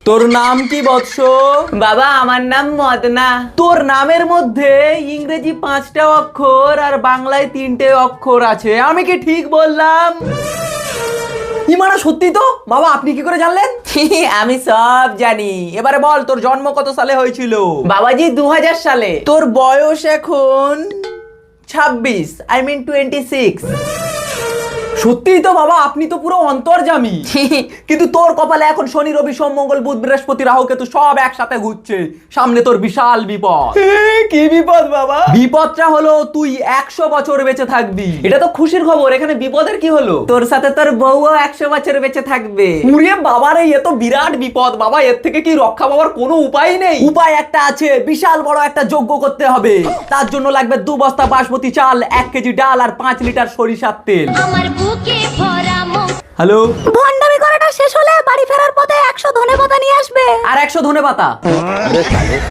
তোর নাম কি বৎস? বাবা আমার নাম মদনা। তোর নামের মধ্যে ইংরেজি 5টা অক্ষর আর বাংলায় 3টে অক্ষর আছে, আমি কি ঠিক বললাম? ইমানা সত্যি তো? বাবা আপনি কি করে জানলেন? আমি সব জানি। এবারে বল তোর জন্ম কত সালে হয়েছিল? বাবাজি 2000 সালে। তোর বয়স এখন 26, আই মিন 26। সত্যিই তো বাবা, আপনি তো পুরো অন্তর্যামী। কিন্তু তোর কপালে এখন শনি রবি সোম মঙ্গল বুধ বৃহস্পতি রাহু কেতু সব একসাথে ঘুরছে, সামনে তোর বিশাল বিপদ। কি বিপদ বাবা? বিপদটা হলো তুই 100 বছর বেঁচে থাকবি। এটা তো খুশির খবর, এখানে বিপদের কি হলো? তোর সাথে তোর বউও 100 বছর বেঁচে থাকবে। উড়ে বাবার, এ তো বিরাট বিপদ বাবা, এর থেকে কি রক্ষা পাওয়ার কোনো উপায় নেই? উপায় একটা আছে, বিশাল বড় একটা যজ্ঞ করতে হবে। তার জন্য লাগবে 2 বস্তা বাসমতি চাল, 1 কেজি ডাল আর 5 লিটার সরিষার তেল। আমার বুকে ভরা হ্যালো, ভন্ডামি করাটা শেষ হলে বাড়ি ফেরার পথে 100 ধনেপাতা নিয়ে আসবে। আর 100 ধনেপাতা।